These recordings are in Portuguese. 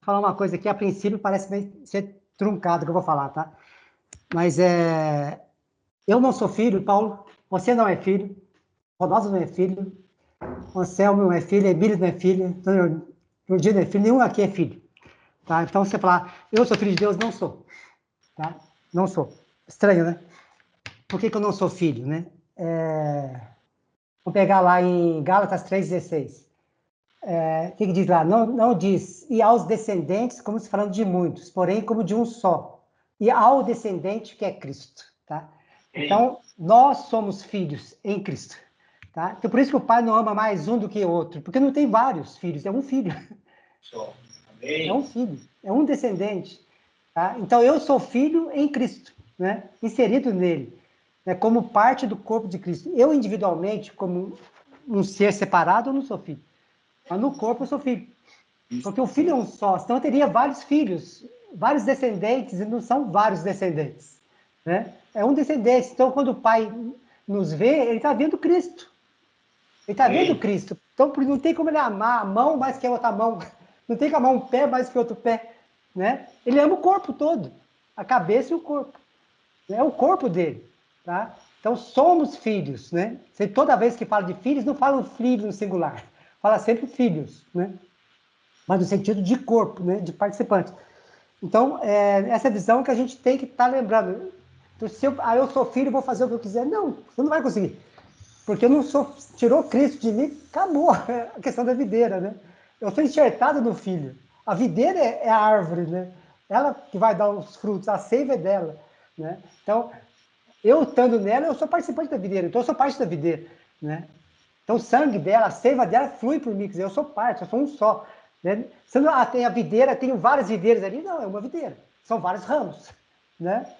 falar uma coisa aqui, a princípio parece ser truncado que eu vou falar, tá? Mas eu não sou filho, Paulo, você não é filho, Ronaldo não é filho, Anselmo não é filho, Emílio não é filho, Antônio Jordi não é filho, nenhum aqui é filho. Tá? Então, você falar, eu sou filho de Deus, não sou. Tá? Não sou. Estranho, né? Por que eu não sou filho, né? Vou pegar lá em Gálatas 3,16. O que diz lá? Não diz, e aos descendentes, como se falando de muitos, porém como de um só. E ao descendente que é Cristo. Tá? Então, nós somos filhos em Cristo. Tá? Então, por isso que o pai não ama mais um do que o outro, porque não tem vários filhos, é um filho. Só. É um filho, é um descendente. Tá? Então, eu sou filho em Cristo, né? Inserido nele, né? Como parte do corpo de Cristo. Eu, individualmente, como um ser separado, eu não sou filho. Mas no corpo eu sou filho. Porque o filho é um só, senão eu teria vários filhos, vários descendentes, e não são vários descendentes. Né? É um descendente. Então, quando o pai nos vê, ele está vendo Cristo. Ele está vendo Cristo. Então, não tem como ele amar a mão mais que a outra mão. Não tem que amar um pé mais que outro pé. Né? Ele ama o corpo todo. A cabeça e o corpo. É o corpo dele. Tá? Então, somos filhos. Né? Você, toda vez que fala de filhos, não fala filho no singular. Fala sempre filhos. Né? Mas no sentido de corpo, né? De participante. Então, essa visão que a gente tem que estar lembrando. Então, se eu sou filho, vou fazer o que eu quiser. Não, você não vai conseguir. Porque eu não sou, tirou Cristo de mim, acabou a questão da videira, né? Eu sou enxertado no filho. A videira é a árvore, né? Ela que vai dar os frutos, a seiva é dela, né? Então, eu estando nela, eu sou participante da videira, então eu sou parte da videira, né? Então, o sangue dela, a seiva dela flui por mim, quer dizer, eu sou parte, eu sou um só. Né? Você não tem a videira, tem várias videiras ali, não, é uma videira. São vários ramos, né?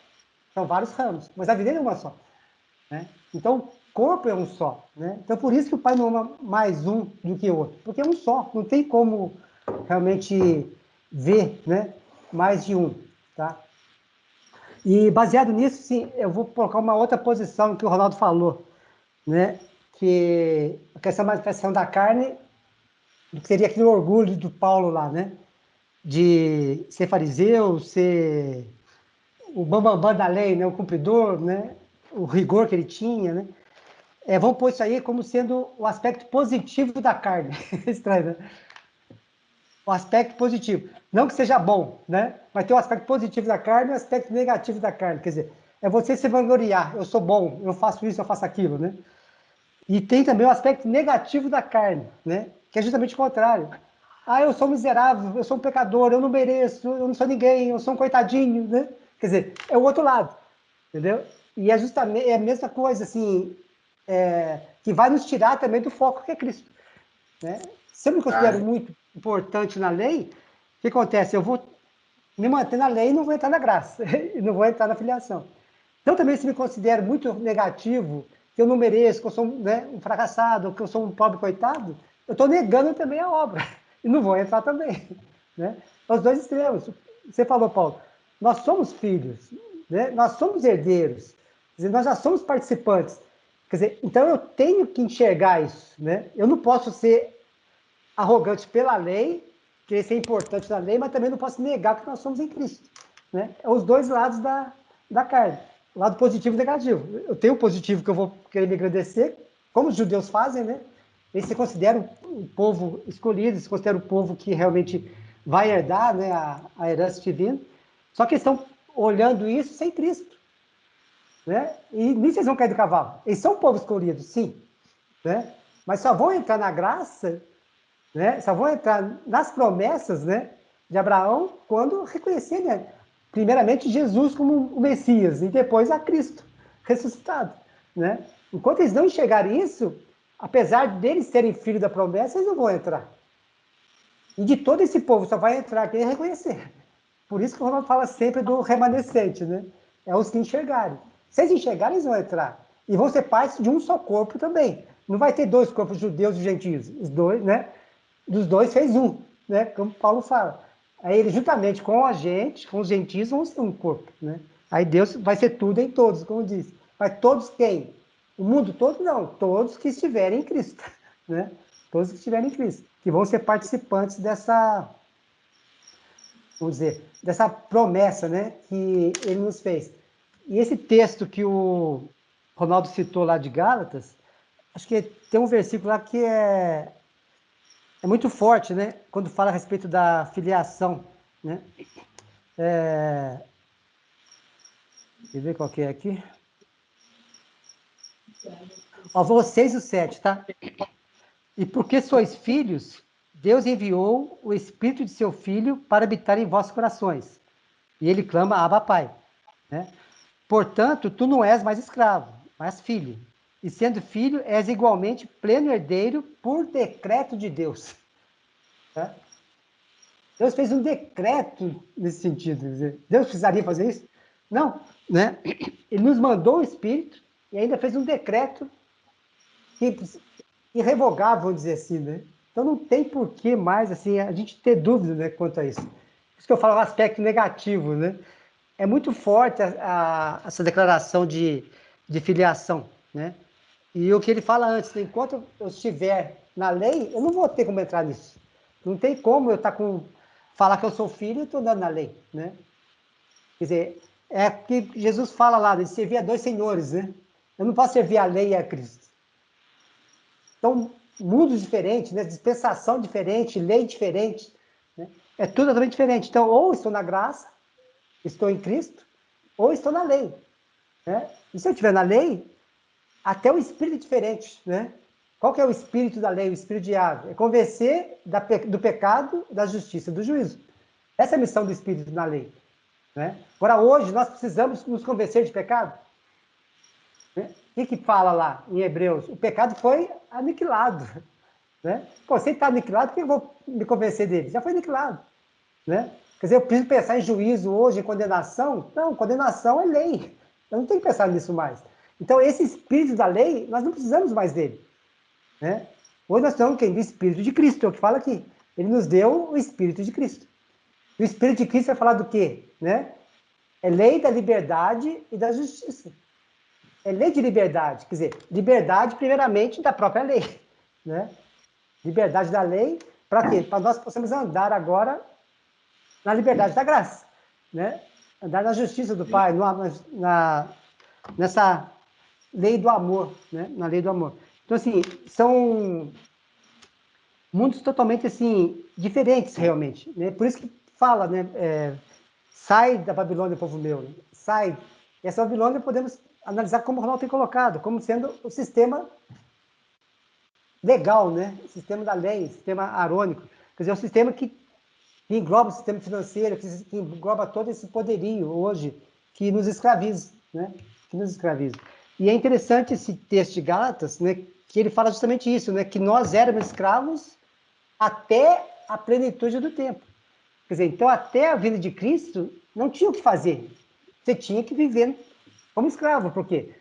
São vários ramos, mas a videira é uma só. Né? Então, corpo é um só. Né? Então, por isso que o pai não ama mais um do que o outro, porque é um só, não tem como realmente ver, né, mais de um. Tá? E baseado nisso, sim, eu vou colocar uma outra posição que o Ronaldo falou, né, que a questão da manifestação da carne, que seria aquele orgulho do Paulo lá, né, de ser fariseu, ser o bambambam da lei, né, o cumpridor, né, o rigor que ele tinha, né. Vamos pôr isso aí como sendo o aspecto positivo da carne. Estranho, né? O aspecto positivo. Não que seja bom, né? Mas tem o aspecto positivo da carne e o aspecto negativo da carne. Quer dizer, é você se vangloriar. Eu sou bom, eu faço isso, eu faço aquilo, né? E tem também o aspecto negativo da carne, né? Que é justamente o contrário. Ah, eu sou miserável, eu sou um pecador, eu não mereço, eu não sou ninguém, eu sou um coitadinho, né? Quer dizer, é o outro lado, entendeu? E é justamente a mesma coisa, assim, que vai nos tirar também do foco que é Cristo. Né? Se eu me considero muito importante na lei, o que acontece? Eu vou me manter na lei e não vou entrar na graça, e não vou entrar na filiação. Então, também, se me considero muito negativo, que eu não mereço, que eu sou, né, um fracassado, que eu sou um pobre coitado, eu estou negando também a obra, e não vou entrar também. Né? Os dois extremos. Você falou, Paulo, nós somos filhos, né? Nós somos herdeiros, quer dizer, nós já somos participantes. Quer dizer, então eu tenho que enxergar isso. Né? Eu não posso ser arrogante pela lei, querer ser importante na lei, mas também não posso negar que nós somos em Cristo. Né? É os dois lados da carne. O lado positivo e negativo. Eu tenho o positivo que eu vou querer me agradecer, como os judeus fazem, né? Eles se consideram o povo escolhido, se consideram o povo que realmente vai herdar, né, a herança divina. Só que eles estão olhando isso sem Cristo. Né? E nisso eles vão cair do cavalo. Eles são um povo escolhido, sim. Né? Mas só vão entrar na graça, né? Só vão entrar nas promessas, né, de Abraão quando reconhecerem, né, primeiramente Jesus como o Messias e depois a Cristo ressuscitado. Né? Enquanto eles não enxergarem isso, apesar deles serem filhos da promessa, eles não vão entrar. E de todo esse povo só vai entrar quem reconhecer. Por isso que o Ronaldo fala sempre do remanescente, né? É os que enxergarem. Se eles enxergarem, eles vão entrar. E vão ser parte de um só corpo também. Não vai ter dois corpos, judeus e gentios. Os dois, né? Dos dois fez um, né? Como Paulo fala. Aí ele, juntamente com a gente, com os gentios, vão ser um corpo, né? Aí Deus vai ser tudo em todos, como diz. Mas todos quem? O mundo todo? Não. Todos que estiverem em Cristo, né? Todos que estiverem em Cristo. Que vão ser participantes vamos dizer, dessa promessa, né, que ele nos fez. E esse texto que o Ronaldo citou lá de Gálatas, acho que tem um versículo lá que é muito forte, né, quando fala a respeito da filiação, né? Deixa eu ver qual que é aqui. Ó, vocês, o 7, tá? E porque sois filhos, Deus enviou o Espírito de seu Filho para habitar em vossos corações. E ele clama, Abba, Pai. Né? Portanto, tu não és mais escravo, mas filho. E sendo filho, és igualmente pleno herdeiro por decreto de Deus. Tá? Deus fez um decreto nesse sentido. Quer dizer, Deus precisaria fazer isso? Não. Né? Ele nos mandou o Espírito e ainda fez um decreto irrevogável, vamos dizer assim, né? Então não tem por que mais assim, a gente ter dúvida, né, quanto a isso. Por isso que eu falo o aspecto negativo, né? É muito forte essa declaração de filiação, né? E o que ele fala antes, né? Enquanto eu estiver na lei, eu não vou ter como entrar nisso. Não tem como eu falar que eu sou filho e estou andando na lei, né? Quer dizer, é que Jesus fala lá, de servir a dois senhores, né? Eu não posso servir a lei e a Cristo. Então, mundos diferentes, né? Dispensação diferente, lei diferente, né? É tudo totalmente diferente. Então, ou estou na graça, estou em Cristo, ou estou na lei. Né? E se eu estiver na lei, até o espírito é diferente. Né? Qual que é o espírito da lei, o espírito de ave? É convencer do pecado, da justiça, do juízo. Essa é a missão do espírito na lei. Né? Agora, hoje, nós precisamos nos convencer de pecado. Né? O que fala lá em Hebreus? O pecado foi aniquilado. Né? Pô, se ele está aniquilado, por que eu vou me convencer dele? Já foi aniquilado. Né? Quer dizer, eu preciso pensar em juízo hoje, em condenação? Não, condenação é lei. Eu não tenho que pensar nisso mais. Então, esse espírito da lei, nós não precisamos mais dele. Né? Hoje nós estamos do Espírito de Cristo, é o que fala aqui. Ele nos deu o Espírito de Cristo. E o Espírito de Cristo vai falar do quê? Né? É lei da liberdade e da justiça. É lei de liberdade, quer dizer, liberdade primeiramente da própria lei. Né? Liberdade da lei, para quê? Para nós possamos andar agora na liberdade da graça, né? Andar na justiça do Pai, nessa lei do amor, né? Na lei do amor. Então, assim, são mundos totalmente, assim, diferentes, realmente, né? Por isso que fala, né? Sai da Babilônia, povo meu, né? Sai. E essa Babilônia podemos analisar como o Ronaldo tem colocado, como sendo o sistema legal, né? O sistema da lei, o sistema arônico. Quer dizer, é um sistema que engloba o sistema financeiro, que engloba todo esse poderio hoje que nos escraviza, né? Que nos escraviza. E é interessante esse texto de Gálatas, né? Que ele fala justamente isso, né? Que nós éramos escravos até a plenitude do tempo. Quer dizer, então até a vinda de Cristo não tinha o que fazer. Você tinha que viver como escravo, porque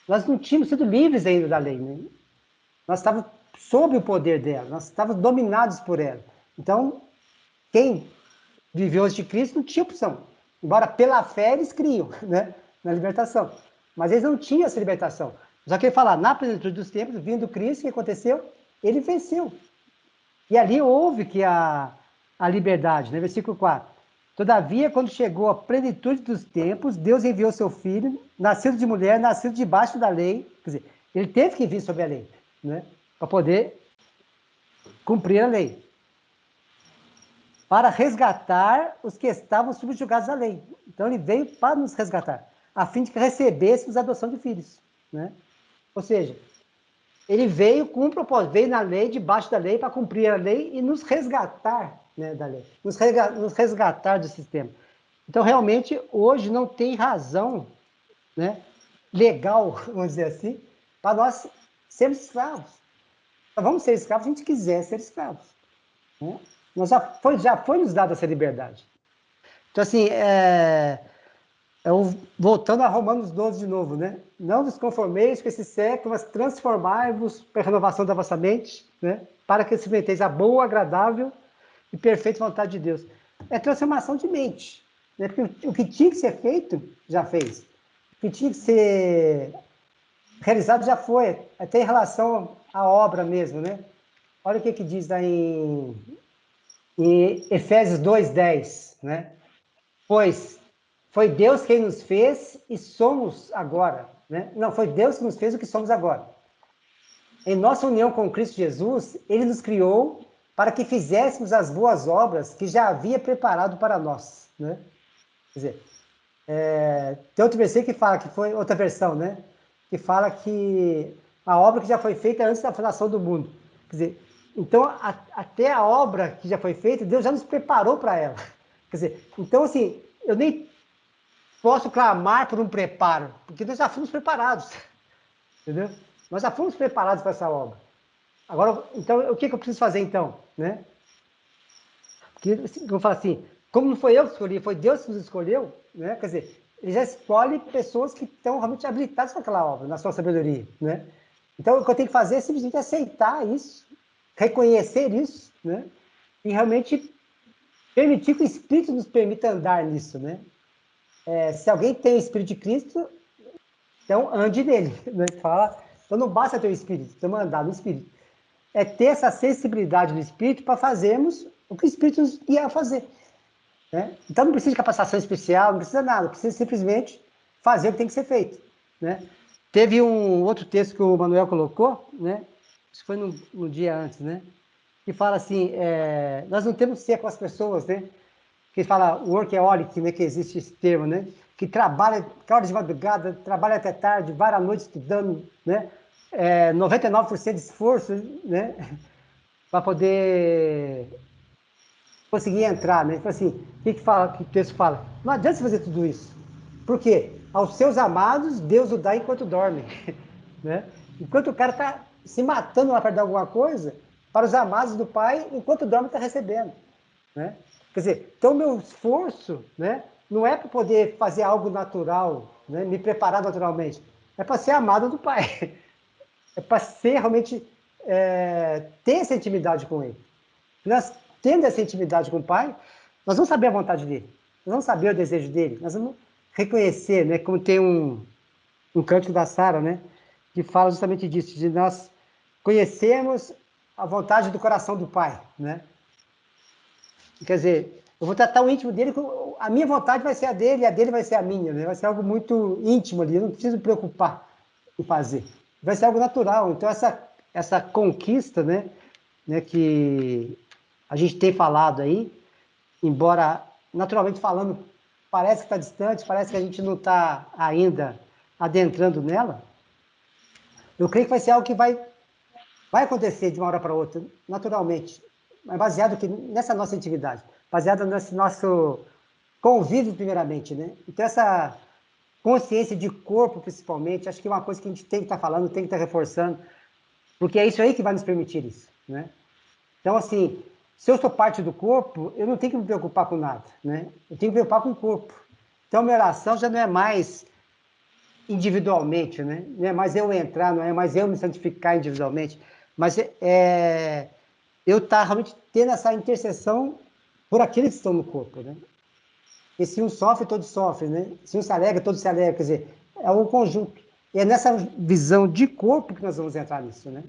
nós não tínhamos sido livres ainda da lei, né? Nós estávamos sob o poder dela, nós estávamos dominados por ela. Então, quem viveu antes de Cristo não tinha opção. Embora pela fé eles criam, né, na libertação. Mas eles não tinham essa libertação. Só que ele fala, na plenitude dos tempos, vindo Cristo, o que aconteceu? Ele venceu. E ali houve que a liberdade, né? Versículo 4. Todavia, quando chegou a plenitude dos tempos, Deus enviou seu filho, nascido de mulher, nascido debaixo da lei. Quer dizer, ele teve que vir sobre a lei, né? Para poder cumprir a lei. Para resgatar os que estavam subjugados à lei. Então ele veio para nos resgatar, a fim de que recebêssemos a adoção de filhos. Né? Ou seja, ele veio com um propósito, veio na lei, debaixo da lei, para cumprir a lei e nos resgatar, né, da lei, nos resgatar do sistema. Então, realmente, hoje não tem razão, né, legal, vamos dizer assim, para nós sermos escravos. Nós vamos ser escravos se a gente quiser ser escravos. Né? Já foi nos dada essa liberdade. Então, assim, voltando a Romanos 12 de novo, né? Não vos conformeis com esse século, mas transformai-vos pela renovação da vossa mente, né? Para que experimenteis a boa, agradável e perfeita vontade de Deus. É transformação de mente. Né? Porque o que tinha que ser feito, já fez. O que tinha que ser realizado, já foi. Até em relação à obra mesmo, né? Olha o que diz lá em E Efésios 2:10, né? Pois foi Deus quem nos fez e somos agora, né? Não, foi Deus que nos fez o que somos agora. Em nossa união com Cristo Jesus, Ele nos criou para que fizéssemos as boas obras que já havia preparado para nós, né? Quer dizer, tem outro versículo que fala que foi outra versão, né? Que fala que a obra que já foi feita antes da fundação do mundo. Quer dizer, então até a obra que já foi feita, Deus já nos preparou para ela. Quer dizer, então assim, eu nem posso clamar por um preparo, porque nós já fomos preparados, entendeu? Nós já fomos preparados para essa obra. Agora, então, o que eu preciso fazer então, né? Porque, eu falo assim, como não foi eu que escolhi, foi Deus que nos escolheu, né? Quer dizer, ele já escolhe pessoas que estão realmente habilitadas para aquela obra, na sua sabedoria, né? Então, o que eu tenho que fazer é simplesmente aceitar isso, reconhecer isso, né? E realmente permitir que o Espírito nos permita andar nisso, né? Se alguém tem o Espírito de Cristo, então ande nele, né? Fala, então não basta ter o Espírito, estamos andar no Espírito. É ter essa sensibilidade do Espírito para fazermos o que o Espírito nos guia a fazer. Né? Então não precisa de capacitação especial, não precisa nada, precisa simplesmente fazer o que tem que ser feito. Né? Teve um outro texto que o Manuel colocou, né? Isso foi no dia antes, né? Que fala assim, nós não temos que ser com as pessoas, né? Que fala workaholic, né? Que existe esse termo, né? Que trabalha, acorda de madrugada, trabalha até tarde, várias noites estudando, né? 99% de esforço, né? Para poder conseguir entrar, né? Então, assim, que o texto fala? Não adianta você fazer tudo isso. Por quê? Aos seus amados, Deus o dá enquanto dorme. Né? Enquanto o cara está se matando lá para dar alguma coisa, para os amados do Pai, enquanto dorme, está recebendo. Né? Quer dizer, então, meu esforço, né, não é para poder fazer algo natural, né, me preparar naturalmente, é para ser amado do Pai. É para ser realmente, ter essa intimidade com Ele. Nós, tendo essa intimidade com o Pai, nós vamos saber a vontade dele, nós vamos saber o desejo dele, nós vamos reconhecer, né? Como tem um cântico da Sara, né? Que fala justamente disso, de nós conhecermos a vontade do coração do Pai, né? Quer dizer, eu vou tratar o íntimo dele, a minha vontade vai ser a dele e a dele vai ser a minha, né? Vai ser algo muito íntimo ali, eu não preciso me preocupar em fazer. Vai ser algo natural. Então, essa conquista, né, que a gente tem falado aí, embora naturalmente falando, parece que está distante, parece que a gente não está ainda adentrando nela, eu creio que vai ser algo que vai acontecer de uma hora para outra, naturalmente, mas baseado nessa nossa intimidade, baseado nesse nosso convívio, primeiramente, né? Então, essa consciência de corpo, principalmente, acho que é uma coisa que a gente tem que estar falando, tem que estar reforçando, porque é isso aí que vai nos permitir isso, né? Então, assim, se eu sou parte do corpo, eu não tenho que me preocupar com nada, né? Eu tenho que me preocupar com o corpo. Então, minha oração já não é mais individualmente, né? Não é mais eu entrar, não é mais eu me santificar individualmente, mas eu estar realmente tendo essa intercessão por aqueles que estão no corpo, né? E se um sofre, todos sofrem, né? Se um se alegra, todos se alegram, quer dizer, é um conjunto. E é nessa visão de corpo que nós vamos entrar nisso, né?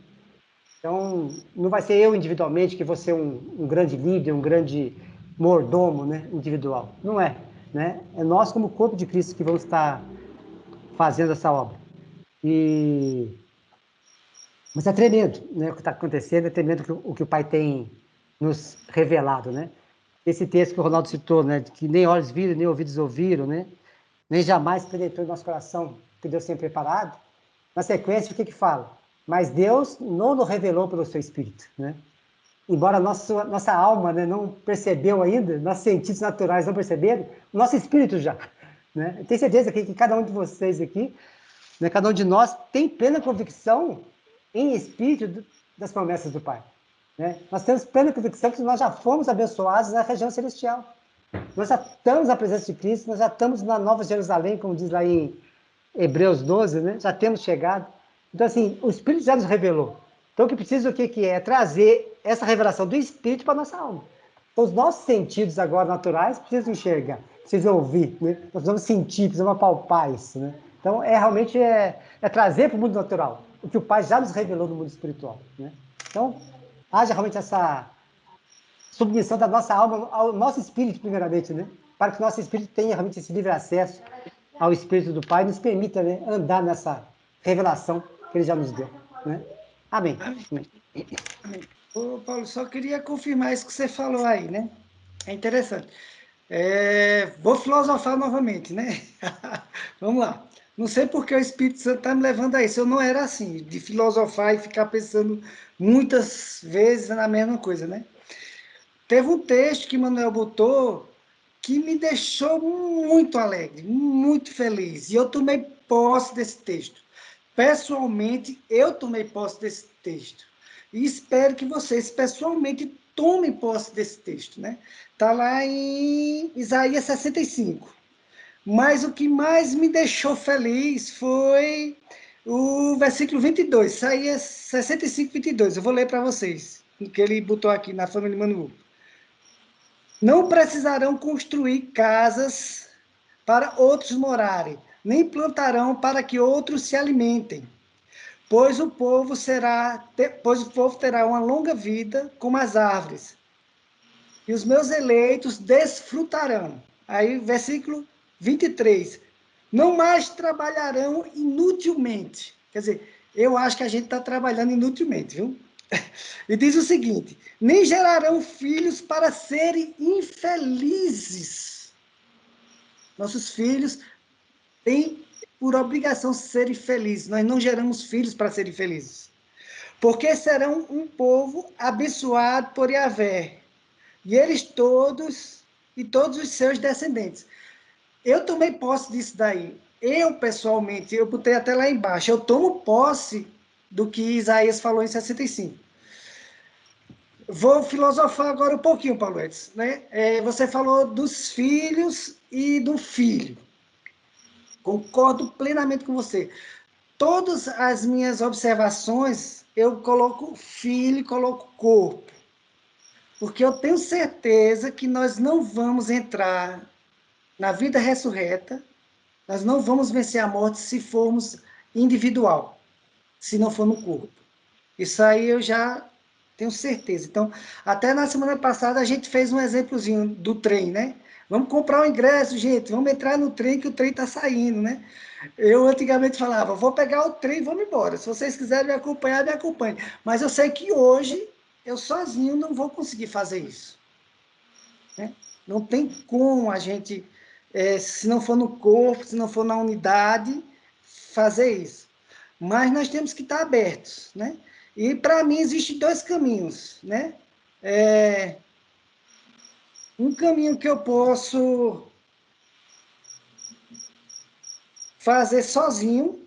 Então, não vai ser eu individualmente que vou ser um grande líder, um grande mordomo, né, individual. Não é, né? É nós como corpo de Cristo que vamos estar fazendo essa obra. Mas é tremendo, né, o que está acontecendo, é tremendo o que o Pai tem nos revelado, né? Esse texto que o Ronaldo citou, né, que nem olhos viram, nem ouvidos ouviram, né? Nem jamais penetrou em nosso coração que Deus tem preparado. Na sequência, o que fala? Mas Deus não nos revelou pelo seu Espírito, né? Embora nossa alma, né, não percebeu ainda, nossos sentidos naturais não perceberam, o nosso espírito já. Né? Eu tenho certeza que cada um de vocês aqui, né, cada um de nós, tem plena convicção em espírito das promessas do Pai. Né? Nós temos plena convicção que nós já fomos abençoados na região celestial. Nós já estamos na presença de Cristo, nós já estamos na Nova Jerusalém, como diz lá em Hebreus 12, né? Já temos chegado. Então, assim, o Espírito já nos revelou. Então, o que precisa, o que é? É trazer essa revelação do Espírito para a nossa alma. Então, os nossos sentidos agora naturais precisam enxergar, precisam ouvir, né? Nós precisamos sentir, precisamos apalpar isso, né? Então, realmente trazer para o mundo natural o que o Pai já nos revelou no mundo espiritual, né? Então, haja realmente essa submissão da nossa alma ao nosso espírito, primeiramente, né? Para que o nosso espírito tenha realmente esse livre acesso ao Espírito do Pai, nos permita, né, andar nessa revelação que Ele já nos deu, né? Amém. Amém. Amém. Ô, Paulo, só queria confirmar isso que você falou aí, né? É interessante. Vou filosofar novamente, né? Vamos lá. Não sei porque o Espírito Santo está me levando a isso. Eu não era assim, de filosofar e ficar pensando muitas vezes na mesma coisa, né? Teve um texto que Manuel botou que me deixou muito alegre, muito feliz. E eu tomei posse desse texto. Pessoalmente, eu tomei posse desse texto. E espero que vocês, pessoalmente, tomem posse desse texto, né? Está lá em Isaías 65. Mas o que mais me deixou feliz foi o versículo 22, Isaías 65, 22. Eu vou ler para vocês, o que ele botou aqui na família de Manuel. Não precisarão construir casas para outros morarem, nem plantarão para que outros se alimentem, pois o povo terá uma longa vida como as árvores, e os meus eleitos desfrutarão. Aí, versículo 23. Não mais trabalharão inutilmente. Quer dizer, eu acho que a gente está trabalhando inutilmente, viu? E diz o seguinte: nem gerarão filhos para serem infelizes. Nossos filhos têm por obrigação serem felizes. Nós não geramos filhos para serem felizes. Porque serão um povo abençoado por Yahvé. E eles todos, e todos os seus descendentes. Eu tomei posse disso daí. Eu, pessoalmente, eu botei até lá embaixo, eu tomo posse do que Isaías falou em 65. Vou filosofar agora um pouquinho, Paulo Edson, né? Você falou dos filhos e do filho. Concordo plenamente com você. Todas as minhas observações, eu coloco filho e coloco corpo. Porque eu tenho certeza que nós não vamos entrar na vida ressurreta, nós não vamos vencer a morte se formos individual, se não for no corpo. Isso aí eu já tenho certeza. Então, até na semana passada a gente fez um exemplozinho do trem, né? Vamos comprar o ingresso, gente, vamos entrar no trem que o trem está saindo, né? Eu antigamente falava, vou pegar o trem e vamos embora. Se vocês quiserem me acompanhar, me acompanhem. Mas eu sei que hoje eu sozinho não vou conseguir fazer isso, né? Não tem como a gente, se não for no corpo, se não for na unidade, fazer isso. Mas nós temos que estar abertos, né? E para mim existem dois caminhos, né? Um caminho que eu posso fazer sozinho,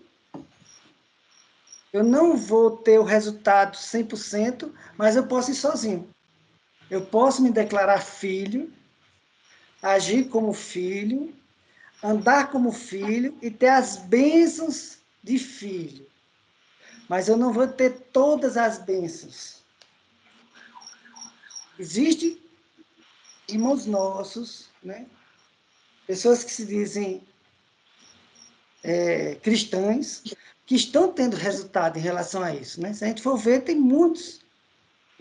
eu não vou ter o resultado 100%, mas eu posso ir sozinho. Eu posso me declarar filho, agir como filho, andar como filho e ter as bênçãos de filho. Mas eu não vou ter todas as bênçãos. Existem irmãos nossos, né? Pessoas que se dizem cristãs, que estão tendo resultado em relação a isso, né? Se a gente for ver, tem muitos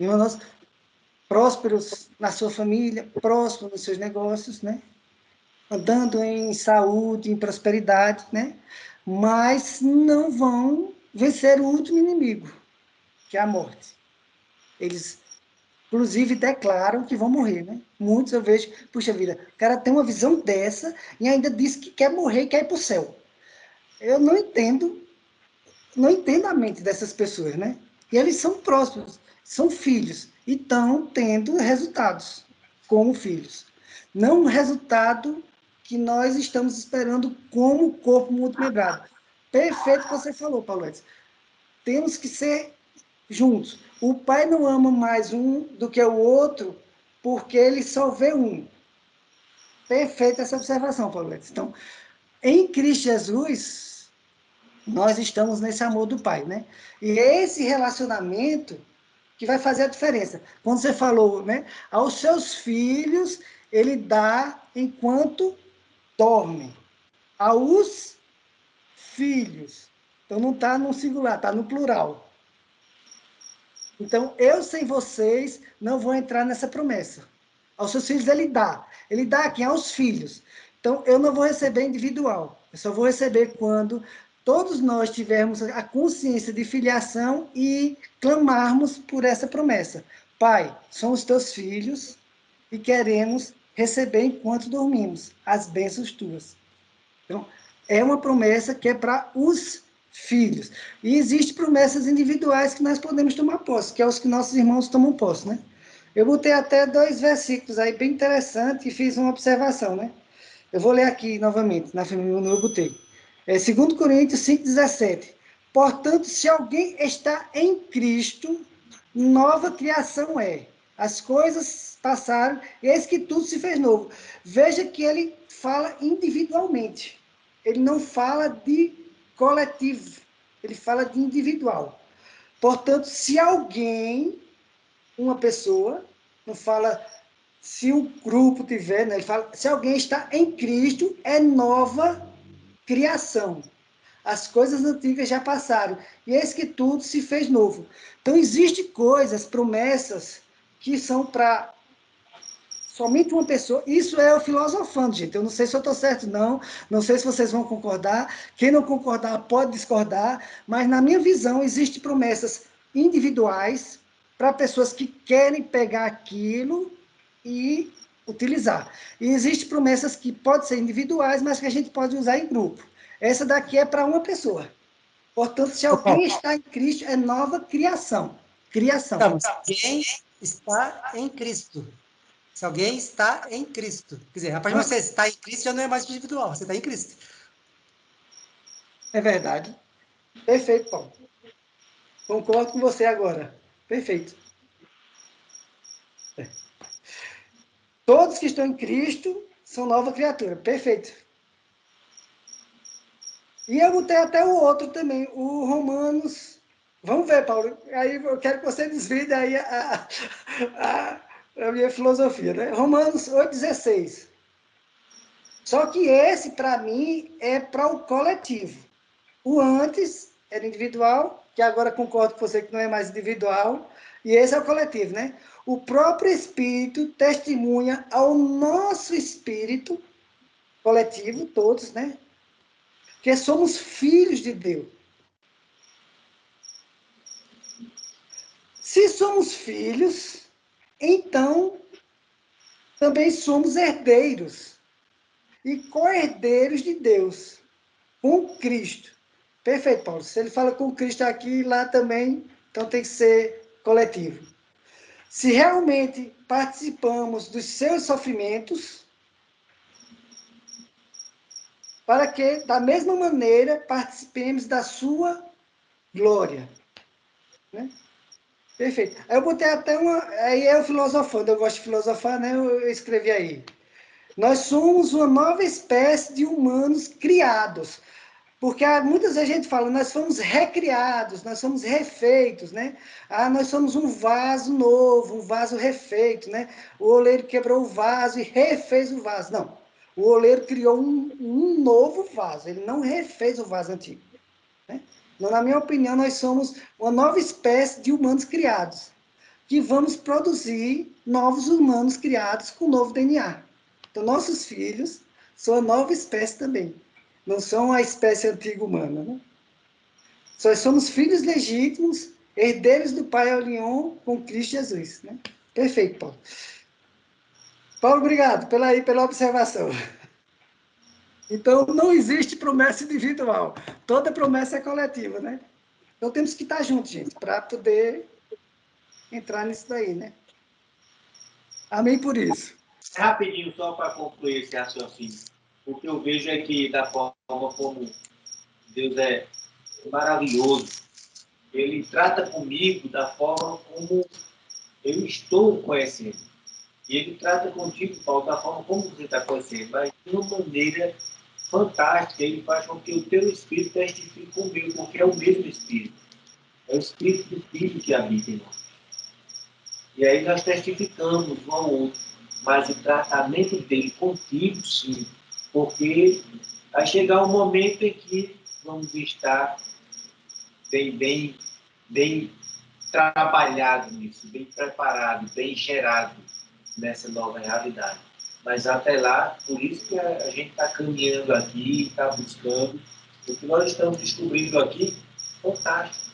irmãos nossos prósperos na sua família, prósperos nos seus negócios, né? Andando em saúde, em prosperidade, né? Mas não vão vencer o último inimigo, que é a morte. Eles, inclusive, declaram que vão morrer, né? Muitos eu vejo, puxa vida, o cara tem uma visão dessa e ainda diz que quer morrer e quer ir para o céu. Eu não entendo a mente dessas pessoas, né? E eles são próximos, são filhos, e estão tendo resultados como filhos. Não o resultado que nós estamos esperando como corpo multimembrado. Perfeito o que você falou, Paulo Edson. Temos que ser juntos. O pai não ama mais um do que o outro, porque ele só vê um. Perfeita essa observação, Paulo Edson. Então, em Cristo Jesus, nós estamos nesse amor do Pai, né? E é esse relacionamento que vai fazer a diferença. Quando você falou, né? Aos seus filhos, ele dá enquanto dorme. Aos filhos. Então não está no singular, está no plural. Então, eu sem vocês não vou entrar nessa promessa. Aos seus filhos ele dá. Ele dá a quem? Aos filhos. Então, eu não vou receber individual. Eu só vou receber quando todos nós tivermos a consciência de filiação e clamarmos por essa promessa. Pai, somos teus filhos e queremos receber enquanto dormimos as bênçãos tuas. Então, é uma promessa que é para os filhos. E existem promessas individuais que nós podemos tomar posse, que é os que nossos irmãos tomam posse, né? Eu botei até 2 versículos aí bem interessantes e fiz uma observação, né? Eu vou ler aqui novamente, na família eu botei. 2 Coríntios 5,17. Portanto, se alguém está em Cristo, nova criação é. As coisas passaram, eis que tudo se fez novo. Veja que ele fala individualmente. Ele não fala de coletivo. Ele fala de individual. Portanto, se alguém, uma pessoa, não fala se o grupo tiver, né? Ele fala, se alguém está em Cristo, é nova criação. As coisas antigas já passaram, e eis que tudo se fez novo. Então, existem coisas, promessas, que são para somente uma pessoa. Isso é o filosofando, gente. Eu não sei se eu estou certo, não. Não sei se vocês vão concordar. Quem não concordar pode discordar. Mas, na minha visão, existem promessas individuais para pessoas que querem pegar aquilo e utilizar. E existem promessas que podem ser individuais, mas que a gente pode usar em grupo. Essa daqui é para uma pessoa. Portanto, se Ô, Paulo, alguém está em Cristo, é nova criação. Criação. então, se alguém está em Cristo. Se alguém está em Cristo. Quer dizer, a partir do momento que você está em Cristo, já não é mais individual, você está em Cristo. É verdade. Perfeito, Paulo. Concordo com você agora. Perfeito. Todos que estão em Cristo são nova criatura. Perfeito. E eu botei até o outro também, o Romanos. Vamos ver, Paulo. Aí eu quero que você desvide aí a minha filosofia, né? Romanos 8,16. Só que esse, para mim, é para o coletivo. O antes era individual, que agora concordo com você que não é mais individual, e esse é o coletivo, né? O próprio Espírito testemunha ao nosso espírito, coletivo, todos, né? Que somos filhos de Deus. Se somos filhos, então também somos herdeiros e co-herdeiros de Deus, com Cristo. Perfeito, Paulo. Se ele fala com Cristo aqui, lá também, então tem que ser coletivo. Se realmente participamos dos seus sofrimentos, para que, da mesma maneira, participemos da sua glória. Né? Perfeito. Aí eu botei até uma. Aí é o filosofando, eu gosto de filosofar, né? Eu escrevi aí. Nós somos uma nova espécie de humanos criados. Porque muitas vezes a gente fala, nós fomos recriados, nós somos refeitos, né? Ah, nós somos um vaso novo, um vaso refeito, né? O oleiro quebrou o vaso e refez o vaso. Não, o oleiro criou um novo vaso, ele não refez o vaso antigo. Né? Então, na minha opinião, nós somos uma nova espécie de humanos criados, que vamos produzir novos humanos criados com novo DNA. Então, nossos filhos são a nova espécie também. Não são a espécie antiga humana. Né? Nós somos filhos legítimos, herdeiros do Pai Elion com Cristo Jesus. Né? Perfeito, Paulo. Paulo, obrigado pela observação. Então, não existe promessa individual. Toda promessa é coletiva, né? Então, temos que estar juntos, gente, para poder entrar nisso daí, né? Amém por isso. Rapidinho, só para concluir esse raciocínio. O que eu vejo é que, da forma como Deus é maravilhoso, Ele trata comigo da forma como eu estou conhecendo. E Ele trata contigo, Paulo, da forma como você está conhecendo, mas de uma maneira fantástica. Ele faz com que o teu espírito testifique com o meu, porque é o mesmo espírito. É o espírito do Filho que habita em nós. E aí nós testificamos um ao outro. Mas o tratamento dele contigo, sim. Porque vai chegar um momento em que vamos estar bem trabalhado nisso, bem preparado, bem gerado nessa nova realidade. Mas até lá, por isso que a gente está caminhando aqui, está buscando. O que nós estamos descobrindo aqui, fantástico.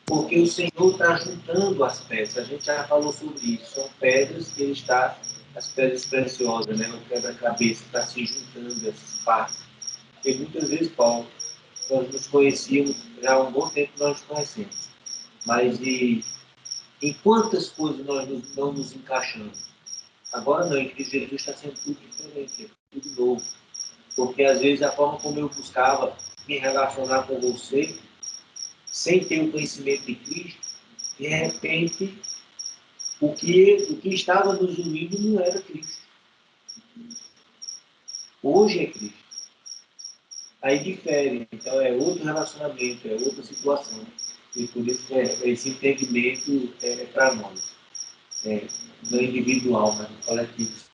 Porque o Senhor está juntando as peças. A gente já falou sobre isso. São pedras que Ele está, as pedras preciosas, né? O quebra-cabeça está se juntando essas partes. Porque muitas vezes, Paulo, nós nos conhecíamos, já há um bom tempo nós nos conhecemos. Mas em quantas coisas nós não nos encaixamos? Agora não, em Cristo Jesus está sendo tudo diferente, tudo novo. Porque às vezes a forma como eu buscava me relacionar com você, sem ter o conhecimento de Cristo, de repente o que estava nos unindo não era Cristo. Hoje é Cristo. Aí difere, então é outro relacionamento, é outra situação. E por isso esse entendimento é para nós. Não individual, mas coletivo.